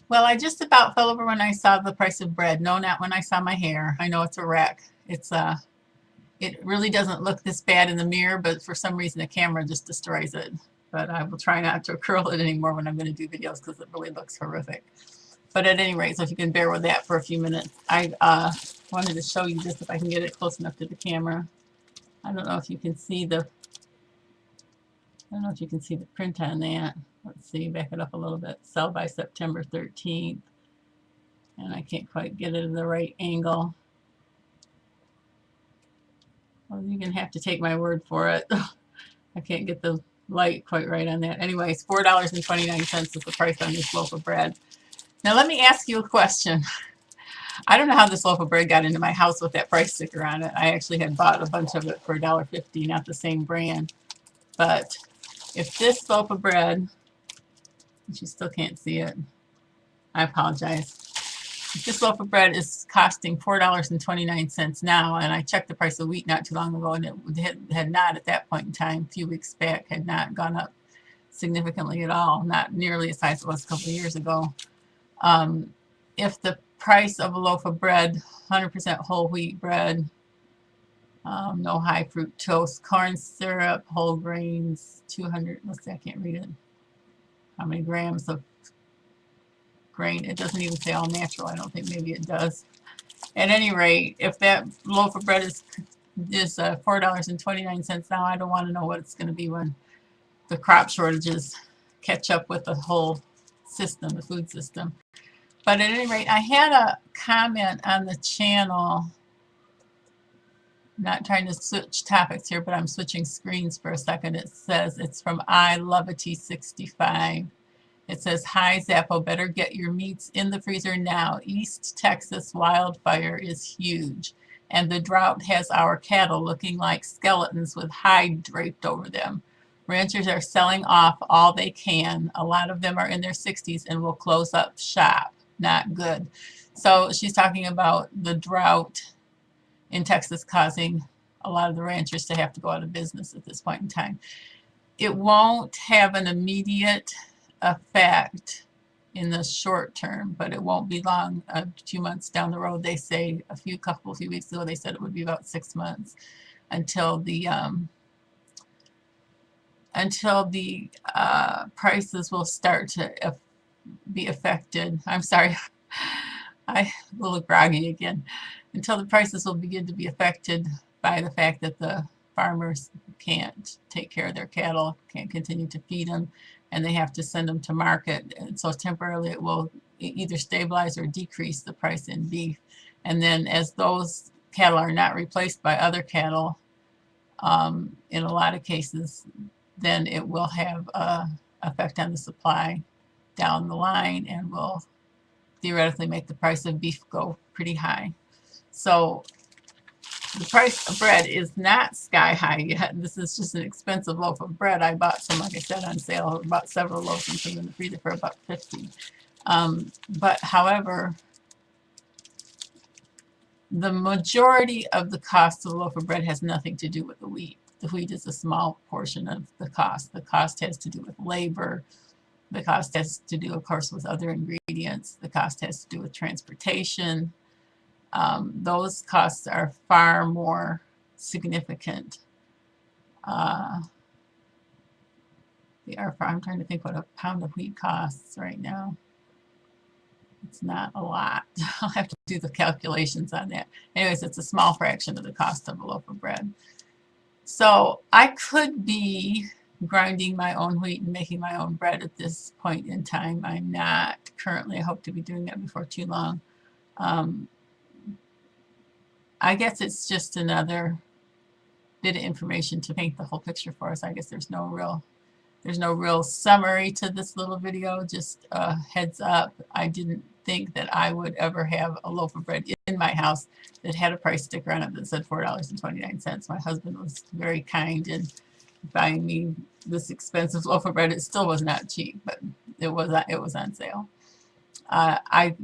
Well, I just about fell over when I saw the price of bread. No, not when I saw my hair. I know it's a wreck. It really doesn't look this bad in the mirror, but for some reason the camera just destroys it. But I will try not to curl it anymore when I'm going to do videos because it really looks horrific. But at any rate, so if you can bear with that for a few minutes, I wanted to show you this if I can get it close enough to the camera. I don't know if you can see the I don't know if you can see the print on that. Let's see, back it up a little bit. Sell by September 13th. And I can't quite get it in the right angle. Well, you're going to have to take my word for it. I can't get the light quite right on that. Anyways, $4.29 is the price on this loaf of bread. Now let me ask you a question. I don't know how this loaf of bread got into my house with that price sticker on it. I actually had bought a bunch of it for $1.50, not the same brand. But if this loaf of bread, you still can't see it, I apologize. If this loaf of bread is costing $4.29 now, and I checked the price of wheat not too long ago, and it had not at that point in time, a few weeks back, had not gone up significantly at all, not nearly as high as it was a couple of years ago. If the price of a loaf of bread, 100% whole wheat bread, no high fructose, corn syrup, whole grains, 200, let's see, I can't read it, how many grams of grain. It doesn't even say all natural. I don't think, maybe it does. At any rate, if that loaf of bread is $4.29 now, I don't want to know what it's going to be when the crop shortages catch up with the whole system, the food system. But at any rate, I had a comment on the channel. Not trying to switch topics here, but I'm switching screens for a second. It says, it's from iLovity65. It says, hi Zappo, better get your meats in the freezer now. East Texas wildfire is huge, and the drought has our cattle looking like skeletons with hide draped over them. Ranchers are selling off all they can. A lot of them are in their 60s and will close up shop. Not good. So she's talking about the drought in Texas causing a lot of the ranchers to have to go out of business at this point in time. It won't have an immediate effect in the short term, but it won't be long, a few months down the road. They say a few weeks ago, they said it would be about 6 months until the prices will start to be affected. I'm sorry, I'm a little groggy again. Until the prices will begin to be affected by the fact that the farmers can't take care of their cattle, can't continue to feed them, and they have to send them to market. And so temporarily it will either stabilize or decrease the price in beef. And then as those cattle are not replaced by other cattle, in a lot of cases, then it will have an effect on the supply down the line and will theoretically make the price of beef go pretty high. So the price of bread is not sky high yet. This is just an expensive loaf of bread. I bought some, like I said, on sale. I bought several loaves and put them in the freezer for about $1.50. But however, the majority of the cost of a loaf of bread has nothing to do with the wheat. The wheat is a small portion of the cost. The cost has to do with labor. The cost has to do, of course, with other ingredients. The cost has to do with transportation. Those costs are far more significant. I'm trying to think what a pound of wheat costs right now. It's not a lot. I'll have to do the calculations on that. Anyways, it's a small fraction of the cost of a loaf of bread. So I could be grinding my own wheat and making my own bread at this point in time. I'm not currently. I hope to be doing that before too long. I guess it's just another bit of information to paint the whole picture for us. I guess there's no real summary to this little video, just a heads up. I didn't think that I would ever have a loaf of bread in my house that had a price sticker on it that said $4.29. My husband was very kind in buying me this expensive loaf of bread. It still was not cheap, but it was on sale. I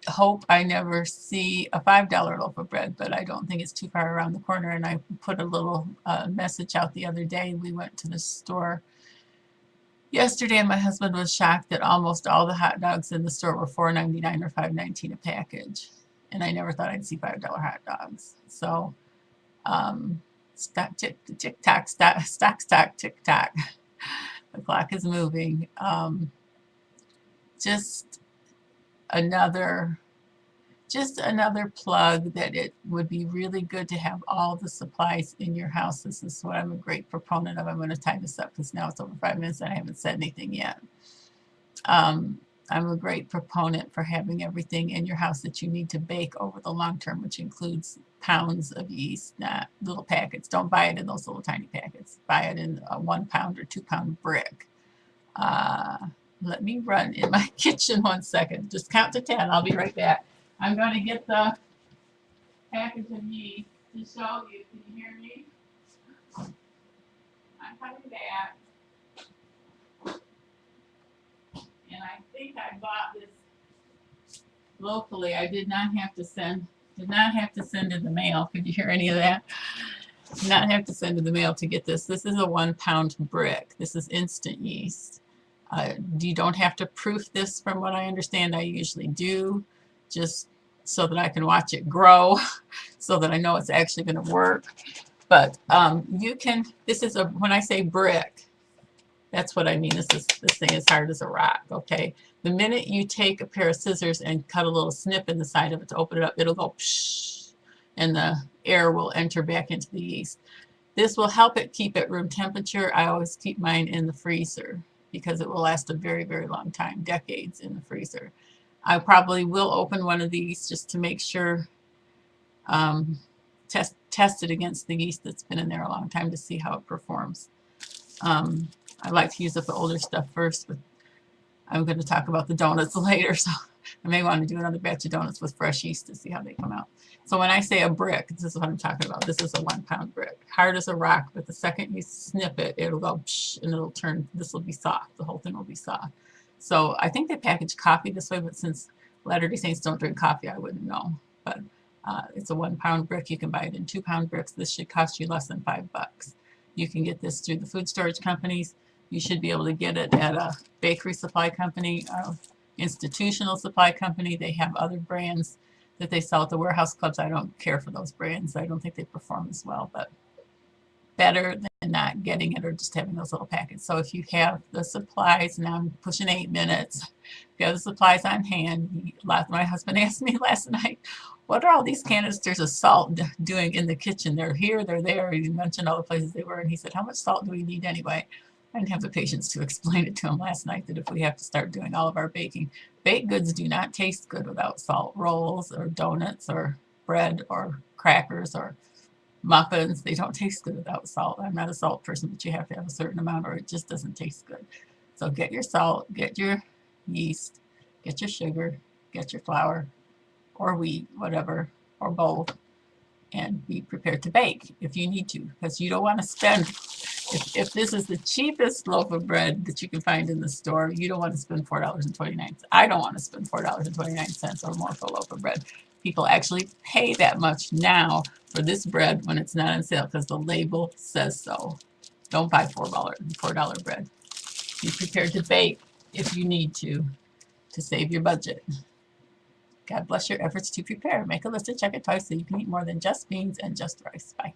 hope I never see a $5 loaf of bread, but I don't think it's too far around the corner. And I put a little message out the other day. We went to the store Yesterday, my husband was shocked that almost all the hot dogs in the store were $4.99 or $5.19 a package. And I never thought I'd see $5 hot dogs. So, stock, tick tock, stock, tick tock. The clock is moving. Just another plug that it would be really good to have all the supplies in your house. This is what I'm a great proponent of. I'm going to tie this up because now it's over 5 minutes and I haven't said anything yet. I'm a great proponent for having everything in your house that you need to bake over the long term, which includes pounds of yeast, not little packets. Don't buy it in those little tiny packets. Buy it in a 1 pound or 2 pound brick. Let me run in my kitchen 1 second. Just count to 10. I'll be right back. I'm going to get the package of yeast to show you. Can you hear me? I'm coming back. And I think I bought this locally. I did not have to send in the mail. Could you hear any of that? Did not have to send in the mail to get this. This is a 1 pound brick. This is instant yeast. You don't have to proof this from what I understand. I usually do, just so that I can watch it grow, so that I know it's actually going to work. But you can, this is when I say brick, that's what I mean. This thing is hard as a rock, okay? The minute you take a pair of scissors and cut a little snip in the side of it to open it up, it'll go psh, and the air will enter back into the yeast. This will help it keep at room temperature. I always keep mine in the freezer because it will last a very, very long time, decades in the freezer. I probably will open one of these just to make sure, test it against the yeast that's been in there a long time to see how it performs. I like to use up the older stuff first, but I'm going to talk about the donuts later, so I may want to do another batch of donuts with fresh yeast to see how they come out. So when I say a brick, this is what I'm talking about. This is a 1 pound brick. Hard as a rock, but the second you snip it, it'll go psh, and it'll turn, this will be soft. The whole thing will be soft. So I think they package coffee this way, but since Latter-day Saints don't drink coffee, I wouldn't know. But it's a 1 pound brick. You can buy it in 2 pound bricks. This should cost you less than $5. You can get this through the food storage companies. You should be able to get it at a bakery supply company, institutional supply company. They have other brands that they sell at the warehouse clubs. I don't care for those brands. I don't think they perform as well, but better than not getting it or just having those little packets. So if you have the supplies, now I'm pushing 8 minutes, if you have the supplies on hand, my husband asked me last night, what are all these canisters of salt doing in the kitchen? They're here, they're there. He mentioned all the places they were, and he said, how much salt do we need anyway? I didn't have the patience to explain it to him last night that if we have to start doing all of our baking, baked goods do not taste good without salt. Rolls or donuts or bread or crackers or muffins, they don't taste good without salt. I'm not a salt person, but you have to have a certain amount or it just doesn't taste good. So get your salt, get your yeast, get your sugar, get your flour or wheat, whatever, or both, and be prepared to bake if you need to, because you don't want to spend, if this is the cheapest loaf of bread that you can find in the store, you don't want to spend $4.29. I don't want to spend $4.29 or more for a loaf of bread. People actually pay that much now for this bread when it's not on sale because the label says so. Don't buy $4 bread. Be prepared to bake if you need to save your budget. God bless your efforts to prepare. Make a list and check it twice so you can eat more than just beans and just rice. Bye.